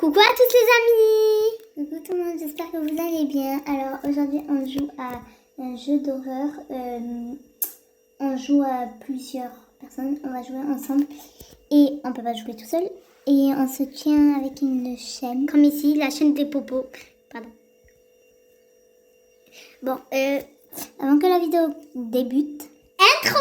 Coucou à tous les amis! Coucou tout le monde, j'espère que vous allez bien. Alors aujourd'hui on joue à un jeu d'horreur. On joue à plusieurs personnes, on va jouer ensemble et on peut pas jouer tout seul. Et on se tient avec une chaîne. Comme ici, la chaîne des popos. Pardon. Bon, avant que la vidéo débute. Intro!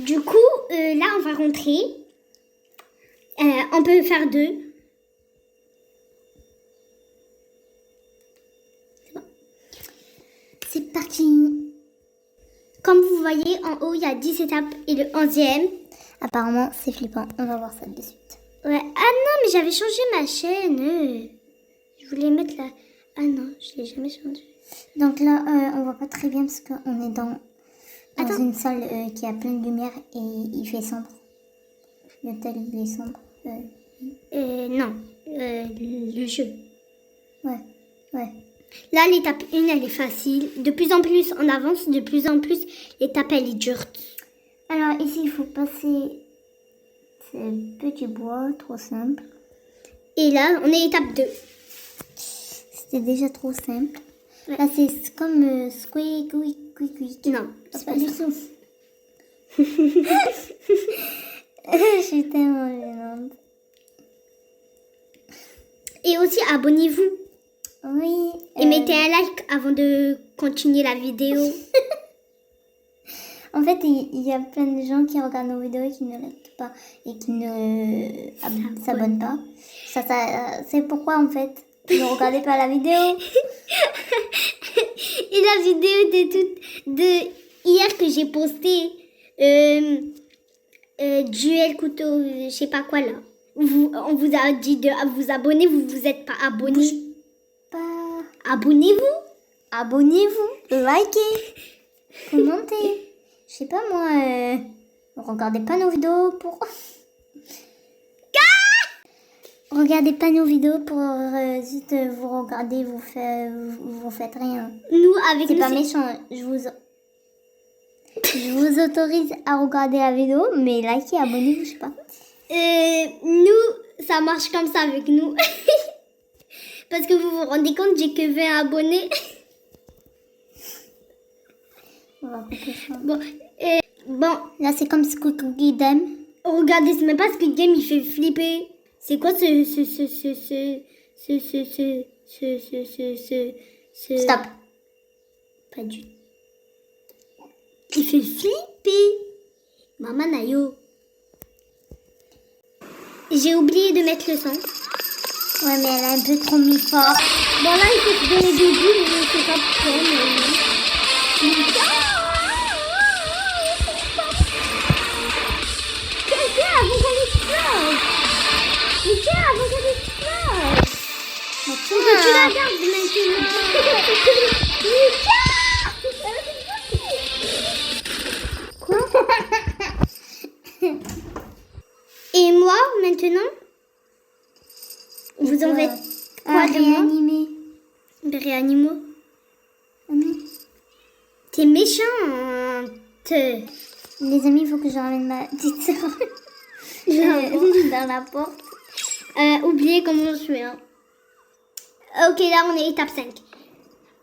Du coup, là on va rentrer. On peut faire deux. C'est bon. C'est parti. Comme vous voyez, en haut, il y a 10 étapes et le 11e. Apparemment, c'est flippant. On va voir ça de suite. Ouais. Ah non, mais j'avais changé ma chaîne. Je voulais mettre là. Ah non, je l'ai jamais changé. Donc là, on voit pas très bien parce qu'on est dans une salle qui a plein de lumière et il fait sombre. L'hôtel, il est sombre. Non. Le jeu. Ouais. Là, l'étape 1, elle est facile. De plus en plus, on avance. De plus en plus, l'étape, elle est dure. Alors, ici, il faut passer ce petit bois, trop simple. Et là, on est étape 2. C'était déjà trop simple. Ouais. Là, c'est comme squeak. Non, c'est pas du tout. Je suis tellement gênante. Et aussi, abonnez-vous. Oui. Et mettez un like avant de continuer la vidéo. En fait, il y a plein de gens qui regardent nos vidéos et qui ne likent pas et qui ne s'abonnent pas. Ça, c'est pourquoi, en fait, vous ne regardez pas la vidéo. Et la vidéo de hier que j'ai posté, duel couteau, je sais pas quoi là. On vous a dit de vous abonner, vous vous êtes pas abonnés. Abonnez-vous, likez, commentez. Je sais pas moi, regardez pas nos vidéos pour... Regardez pas nos vidéos pour juste vous regarder, vous faites rien. Nous, avec c'est pas méchant, je vous autorise à regarder la vidéo, mais likez, abonnez-vous, je sais pas. Nous, ça marche comme ça avec nous. Parce que vous vous rendez compte, j'ai que 20 abonnés. On va couper ça. Bon, là c'est comme Squid Game. Regardez, c'est même pas Squid Game, il fait flipper. C'est quoi Stop. Pas du tout. Il fait flipper. Maman Nayo. J'ai oublié de mettre le son. Ouais, mais elle a un peu trop mis fort. Bon, là, il faut donner des bulles, mais je sais pas pourquoi. Tiens, avant qu'elle explose. Mais tiens, avant qu'elle explose. Tu la gardes maintenant. Quoi? Et moi, maintenant, vous en faites quoi de moi? Réanimo. T'es méchante. Les amis, il faut que je ramène ma petite soeur dans la porte. Oubliez comment je suis. Hein. Ok, là, on est étape 5.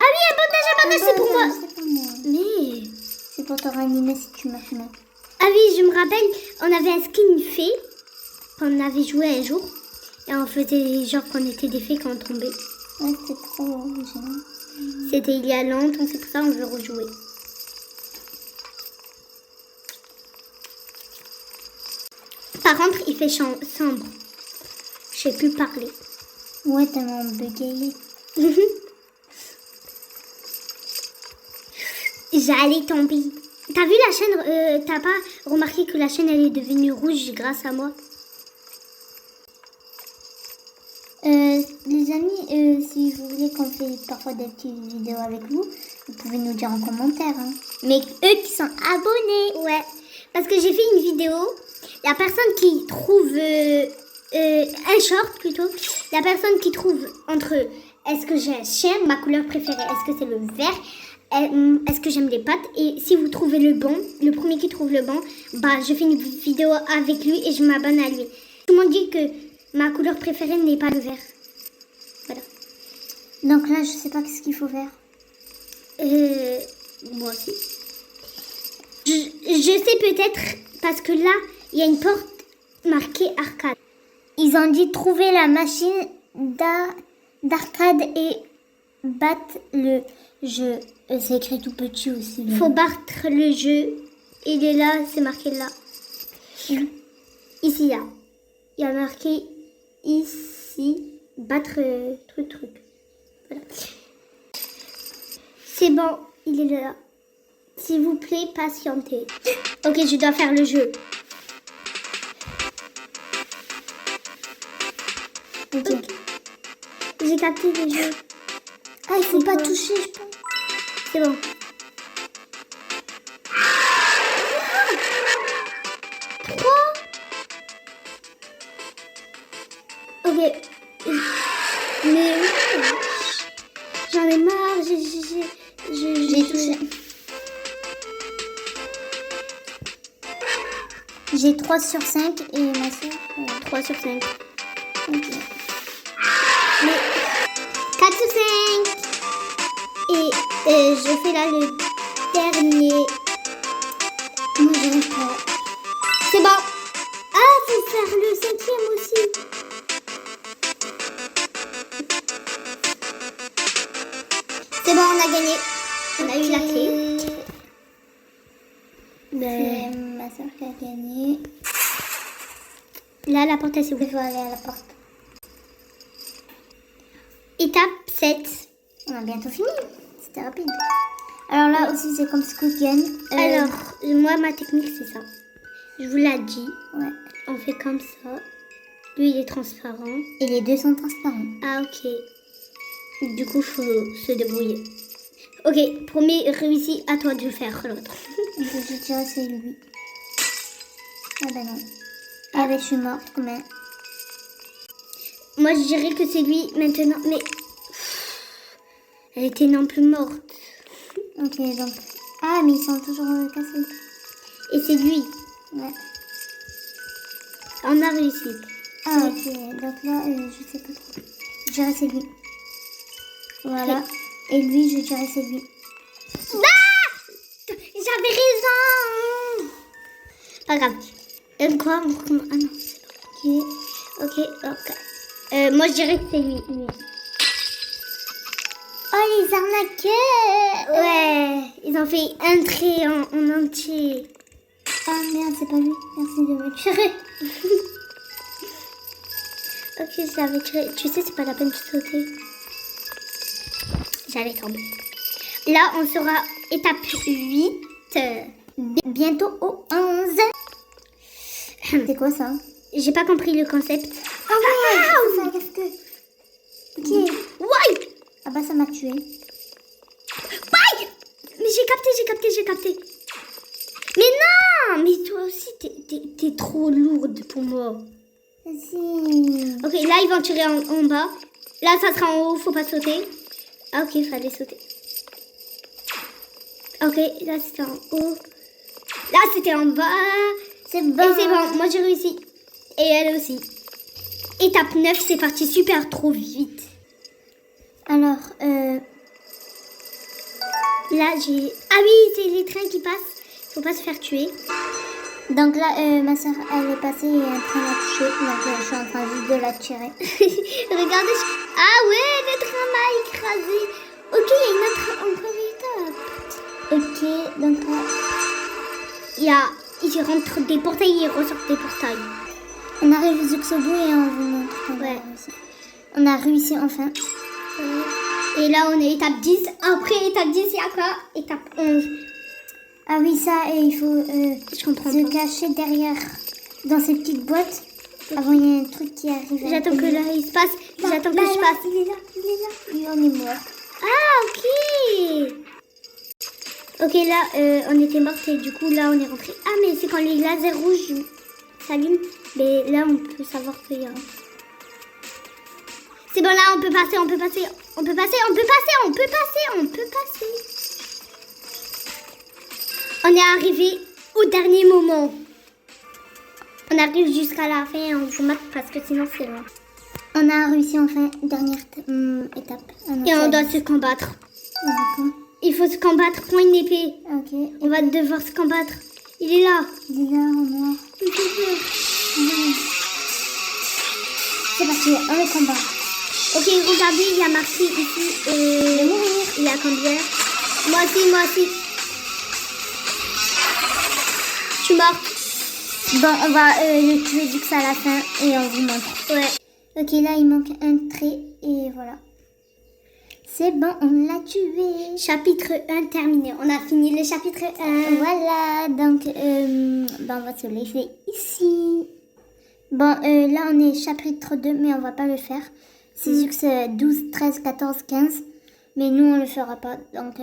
Ah oui, un bandage, c'est pour moi. C'est pas moi. Mais... c'est pour te réanimer si tu m'as fait mal. Ah oui, je me rappelle, on avait un skin fée qu'on avait joué un jour. Et on faisait genre qu'on était des fées quand on tombait. Ouais, c'était trop gênant. C'était il y a longtemps, c'est pour ça qu'on veut rejouer. Par contre, il fait sombre. Je sais plus parler. Ouais, tellement bugayé. J'allais tomber. T'as vu la chaîne, t'as pas remarqué que la chaîne elle est devenue rouge grâce à moi? Les amis, si vous voulez qu'on fait parfois des petites vidéos avec vous pouvez nous dire en commentaire. Hein. Mais eux qui sont abonnés. Ouais. Parce que j'ai fait une vidéo. La personne qui trouve un short plutôt. La personne qui trouve entre est-ce que j'ai un chien, ma couleur préférée, est-ce que c'est le vert, est-ce que j'aime les pâtes. Et si vous trouvez le bon, le premier qui trouve le bon, bah je fais une vidéo avec lui et je m'abonne à lui. Tout le monde dit que ma couleur préférée n'est pas le vert. Voilà. Donc là, je sais pas ce qu'il faut faire. Moi aussi. Je sais peut-être parce que là, il y a une porte marquée arcade. Ils ont dit trouver la machine d'arcade et battre le jeu. C'est écrit tout petit aussi. Il faut battre le jeu. Il est là, c'est marqué là. Ici, là. Il y a marqué ici, battre truc. Voilà. C'est bon, il est là. S'il vous plaît, patientez. Ok, je dois faire le jeu. Ok. J'ai capté le jeu. Ah, il faut pas toucher, je pense. C'est bon. Ok. Mais j'en ai marre. J'ai touché. J'ai 3 sur 5 et ma soeur 3 sur 5. Ok. Mais 4 sur 5. Et je fais là le dernier. Moi, j'arrive pas. C'est bon. Ah, faut faire le 5e aussi. C'est bon, on a gagné. On a eu la clé. C'est ma soeur qui a gagné. Là, la porte elle s'est Il ouverte. faut aller à la porte. Étape 7. On a bientôt fini. C'était rapide. Alors là aussi, c'est comme Squid Game. Alors, moi, ma technique, c'est ça. Je vous l'ai dit. Ouais. On fait comme ça. Lui, il est transparent. Et les deux sont transparents. Ah, ok. Du coup, faut se débrouiller. Ok, premier réussi, à toi de faire l'autre. Je dirais c'est lui. Ah bah non. Ah bah je suis morte quand même. Moi, je dirais que c'est lui maintenant, mais elle était non plus morte. Ok, donc... Ah, mais ils sont toujours cassés. Et c'est lui. Ouais. On a réussi. Ah, ok. Donc là, je sais pas trop. Je dirais c'est lui. Voilà. Ok. Et lui, je dirais c'est lui. Ah! J'avais raison. Pas grave. Quoi? Ah non. Ok. Moi, je dirais que c'est lui. Oh, les arnaqueurs! Ouais, ils ont fait un trait en entier. Ah merde, c'est pas lui. Merci de me tirer. Ok, j'avais tiré. Tu sais, c'est pas la peine de sauter. J'allais tomber. Là, on sera étape 8. Bientôt au 11. C'est quoi ça? J'ai pas compris le concept. Ah ouais, c'est ça, qu'est-ce que... Ok. Ouais! Ah bah ça m'a tué. Bye! Mais j'ai capté. Mais non! Mais toi aussi, t'es trop lourde pour moi. Vas-y. Ok, là, ils vont tirer en bas. Là, ça sera en haut, faut pas sauter. Ah, ok, fallait sauter. Ok, là, c'était en haut. Là, c'était en bas. C'est bon. Et c'est bon, moi, j'ai réussi. Et elle aussi. Étape 9, c'est parti super trop vite. Alors, Là, j'ai... Ah oui, c'est les trains qui passent. Faut pas se faire tuer. donc là, ma soeur, elle est passée et elle est en train de la toucher. Donc je suis en train juste de la tirer. Regardez. Ah ouais, le train m'a écrasé. Ok, il y a une autre encore étape. Ok, donc là, Il rentre des portails et il ressort des portails. on arrive jusqu'au bout et on vous montre qu'on a Ouais. réussi. On a réussi enfin. Et là, on est étape 10. Après étape 10, il y a quoi? Étape 11. Ah oui, ça, et il faut Je comprends se pas. cacher derrière dans ces petites boîtes. Avant, il y a un truc qui arrive. J'attends que là, il se passe. J'attends que je passe. Il est là. Et on est mort. Ah, ok. Ok, là, on était morts et du coup, là, on est rentré. Ah, mais c'est quand les lasers rouges s'allument. Mais là, on peut savoir qu'il y a... C'est bon, là, on peut passer, on peut passer, on peut passer, on peut passer, on peut passer, on peut passer. On est arrivé au dernier moment. On arrive jusqu'à la fin et on vous marque parce que sinon c'est loin. On a réussi enfin, dernière étape. Et on doit se combattre. D'accord. Il faut se combattre, prends une épée. Ok. On va devoir se combattre. Il est là. Déjà, au noir. Il me fait peur. C'est parti, on le combat. Ok, regardez, il y a marqué ici. Il y a combien? Moi aussi, moi aussi. Je suis morte. Bon, on va le tuer vu que c'est à la fin et on vous montre. Ouais. Ok, là il manque un trait et voilà. C'est bon, on l'a tué. Chapitre 1 terminé. On a fini le chapitre 1. Voilà, donc on va se laisser ici. Bon, là on est chapitre 2, mais on va pas le faire. C'est sûr que c'est 12, 13, 14, 15. Mais nous on le fera pas, donc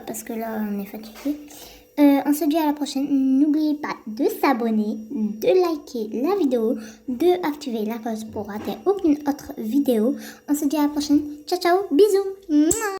parce que là on est fatigué. On se dit à la prochaine. N'oubliez pas de s'abonner, de liker la vidéo, de activer la cloche pour rater aucune autre vidéo. On se dit à la prochaine. Ciao ciao, bisous. Mouah.